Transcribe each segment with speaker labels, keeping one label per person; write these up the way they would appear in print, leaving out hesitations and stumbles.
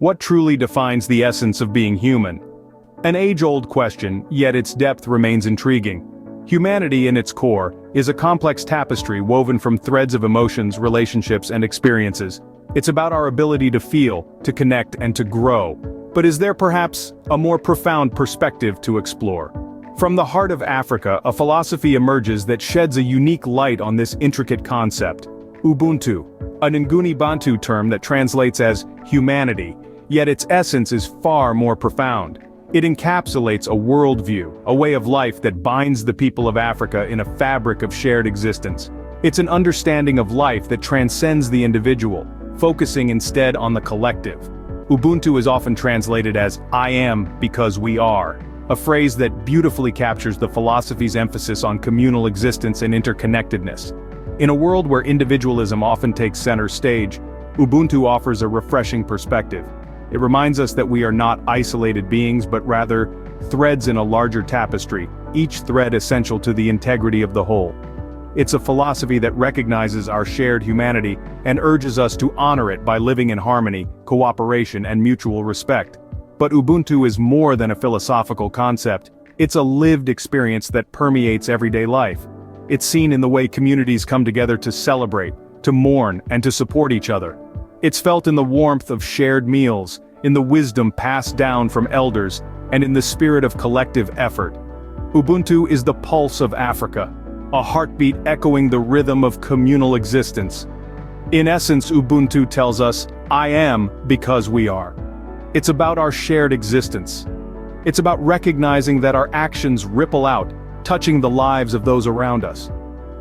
Speaker 1: What truly defines the essence of being human? An age-old question, yet its depth remains intriguing. Humanity, in its core, is a complex tapestry woven from threads of emotions, relationships, and experiences. It's about our ability to feel, to connect, and to grow. But is there perhaps a more profound perspective to explore? From the heart of Africa, a philosophy emerges that sheds a unique light on this intricate concept. Ubuntu, an Nguni Bantu term that translates as humanity, yet its essence is far more profound. It encapsulates a worldview, a way of life that binds the people of Africa in a fabric of shared existence. It's an understanding of life that transcends the individual, focusing instead on the collective. Ubuntu is often translated as "I am because we are," a phrase that beautifully captures the philosophy's emphasis on communal existence and interconnectedness. In a world where individualism often takes center stage, Ubuntu offers a refreshing perspective. It reminds us that we are not isolated beings but rather threads in a larger tapestry, each thread essential to the integrity of the whole. It's a philosophy that recognizes our shared humanity and urges us to honor it by living in harmony, cooperation, and mutual respect. But Ubuntu is more than a philosophical concept. It's a lived experience that permeates everyday life. It's seen in the way communities come together to celebrate, to mourn, and to support each other. It's felt in the warmth of shared meals, in the wisdom passed down from elders, and in the spirit of collective effort. Ubuntu is the pulse of Africa, a heartbeat echoing the rhythm of communal existence. In essence, Ubuntu tells us, "I am because we are." It's about our shared existence. It's about recognizing that our actions ripple out, touching the lives of those around us.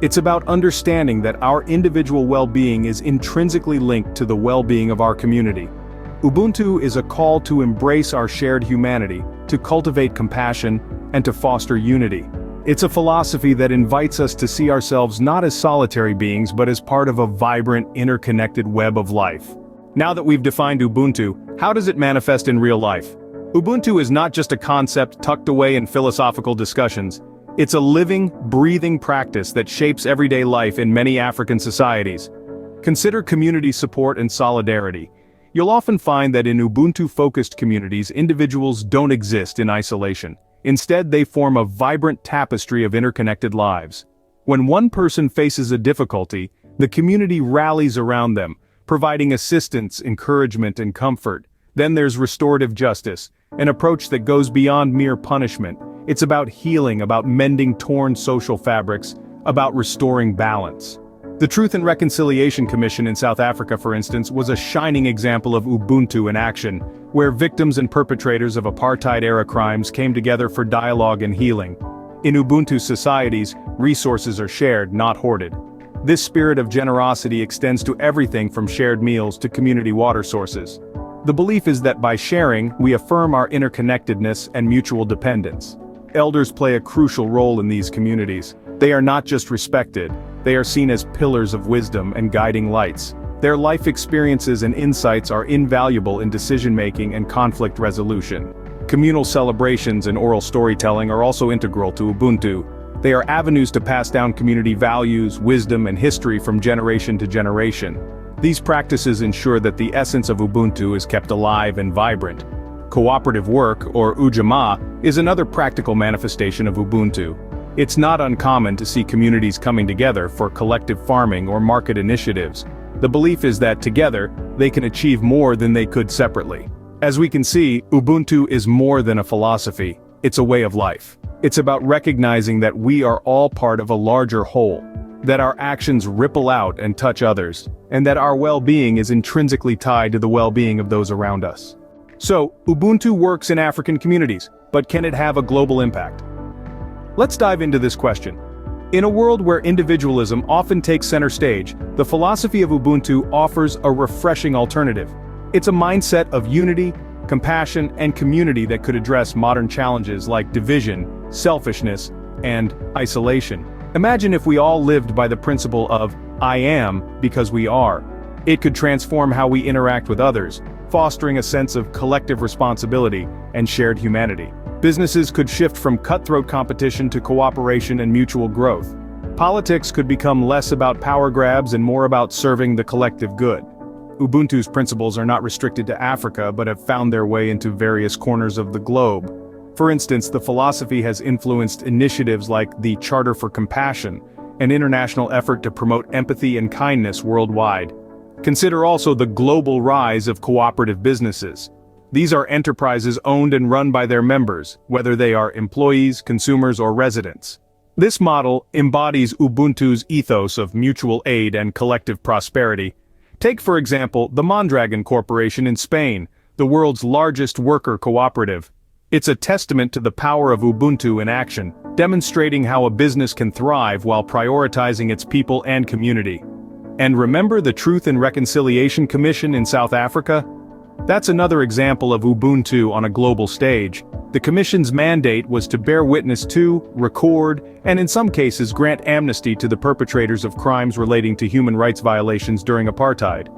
Speaker 1: It's about understanding that our individual well-being is intrinsically linked to the well-being of our community. Ubuntu is a call to embrace our shared humanity, to cultivate compassion, and to foster unity. It's a philosophy that invites us to see ourselves not as solitary beings but as part of a vibrant, interconnected web of life. Now that we've defined Ubuntu, how does it manifest in real life? Ubuntu is not just a concept tucked away in philosophical discussions. It's a living, breathing practice that shapes everyday life in many African societies. Consider community support and solidarity. You'll often find that in Ubuntu-focused communities, individuals don't exist in isolation. Instead, they form a vibrant tapestry of interconnected lives. When one person faces a difficulty, the community rallies around them, providing assistance, encouragement, and comfort. Then there's restorative justice, an approach that goes beyond mere punishment. It's about healing, about mending torn social fabrics, about restoring balance. The Truth and Reconciliation Commission in South Africa, for instance, was a shining example of Ubuntu in action, where victims and perpetrators of apartheid-era crimes came together for dialogue and healing. In Ubuntu societies, resources are shared, not hoarded. This spirit of generosity extends to everything from shared meals to community water sources. The belief is that by sharing, we affirm our interconnectedness and mutual dependence. Elders play a crucial role in these communities. They are not just respected, they are seen as pillars of wisdom and guiding lights. Their life experiences and insights are invaluable in decision-making and conflict resolution. Communal celebrations and oral storytelling are also integral to Ubuntu. They are avenues to pass down community values, wisdom, and history from generation to generation. These practices ensure that the essence of Ubuntu is kept alive and vibrant. Cooperative work, or ujamaa, is another practical manifestation of Ubuntu. It's not uncommon to see communities coming together for collective farming or market initiatives. The belief is that together, they can achieve more than they could separately. As we can see, Ubuntu is more than a philosophy, it's a way of life. It's about recognizing that we are all part of a larger whole, that our actions ripple out and touch others, and that our well-being is intrinsically tied to the well-being of those around us. So, Ubuntu works in African communities, but can it have a global impact? Let's dive into this question. In a world where individualism often takes center stage, the philosophy of Ubuntu offers a refreshing alternative. It's a mindset of unity, compassion, and community that could address modern challenges like division, selfishness, and isolation. Imagine if we all lived by the principle of "I am because we are." It could transform how we interact with others, fostering a sense of collective responsibility and shared humanity. Businesses could shift from cutthroat competition to cooperation and mutual growth. Politics could become less about power grabs and more about serving the collective good. Ubuntu's principles are not restricted to Africa but have found their way into various corners of the globe. For instance, the philosophy has influenced initiatives like the Charter for Compassion, an international effort to promote empathy and kindness worldwide. Consider also the global rise of cooperative businesses. These are enterprises owned and run by their members, whether they are employees, consumers, or residents. This model embodies Ubuntu's ethos of mutual aid and collective prosperity. Take, for example, the Mondragon Corporation in Spain, the world's largest worker cooperative. It's a testament to the power of Ubuntu in action, demonstrating how a business can thrive while prioritizing its people and community. And remember the Truth and Reconciliation Commission in South Africa? That's another example of Ubuntu on a global stage. The Commission's mandate was to bear witness to, record, and in some cases grant amnesty to the perpetrators of crimes relating to human rights violations during apartheid.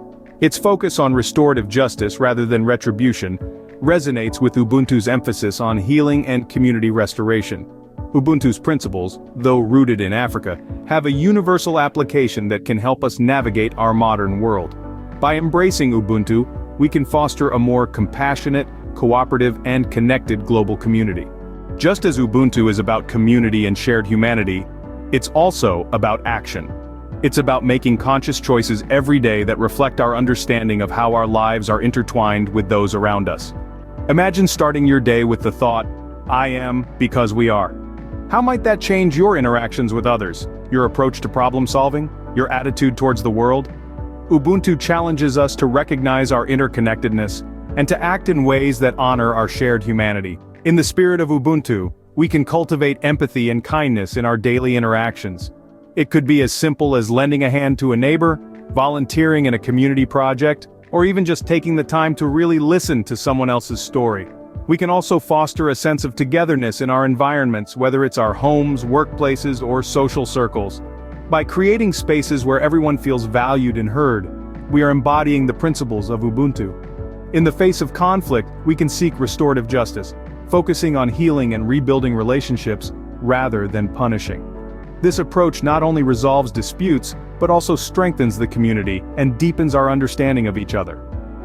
Speaker 1: Its focus on restorative justice rather than retribution resonates with Ubuntu's emphasis on healing and community restoration. Ubuntu's principles, though rooted in Africa, have a universal application that can help us navigate our modern world. By embracing Ubuntu, we can foster a more compassionate, cooperative, and connected global community. Just as Ubuntu is about community and shared humanity, it's also about action. It's about making conscious choices every day that reflect our understanding of how our lives are intertwined with those around us. Imagine starting your day with the thought, "I am because we are." How might that change your interactions with others, your approach to problem solving, your attitude towards the world? Ubuntu challenges us to recognize our interconnectedness and to act in ways that honor our shared humanity. In the spirit of Ubuntu, we can cultivate empathy and kindness in our daily interactions. It could be as simple as lending a hand to a neighbor, volunteering in a community project, or even just taking the time to really listen to someone else's story. We can also foster a sense of togetherness in our environments, whether it's our homes, workplaces, or social circles. By creating spaces where everyone feels valued and heard, we are embodying the principles of Ubuntu. In the face of conflict, we can seek restorative justice, focusing on healing and rebuilding relationships rather than punishing. This approach not only resolves disputes, but also strengthens the community and deepens our understanding of each other.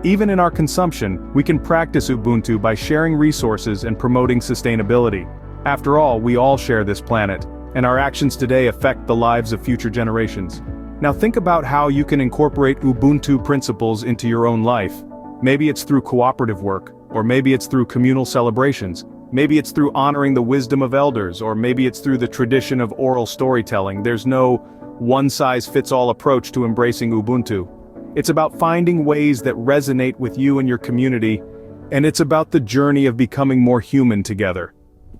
Speaker 1: Even in our consumption, we can practice Ubuntu by sharing resources and promoting sustainability. After all, we all share this planet, and our actions today affect the lives of future generations. Now think about how you can incorporate Ubuntu principles into your own life. Maybe it's through cooperative work, or maybe it's through communal celebrations. Maybe it's through honoring the wisdom of elders, or maybe it's through the tradition of oral storytelling. There's no one-size-fits-all approach to embracing Ubuntu. It's about finding ways that resonate with you and your community, and it's about the journey of becoming more human together.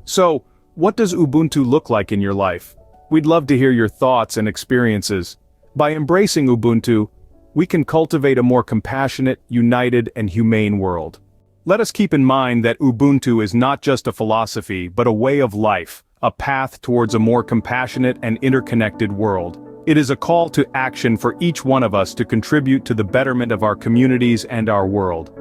Speaker 1: So, what does Ubuntu look like in your life? We'd love to hear your thoughts and experiences. By embracing Ubuntu, we can cultivate a more compassionate, united, and humane world. Let us keep in mind that Ubuntu is not just a philosophy, but a way of life, a path towards a more compassionate and interconnected world. It is a call to action for each one of us to contribute to the betterment of our communities and our world.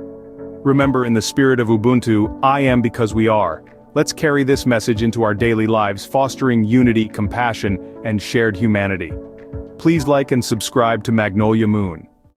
Speaker 1: Remember, in the spirit of Ubuntu, I am because we are. Let's carry this message into our daily lives, fostering unity, compassion, and shared humanity. Please like and subscribe to Magnolia Moon.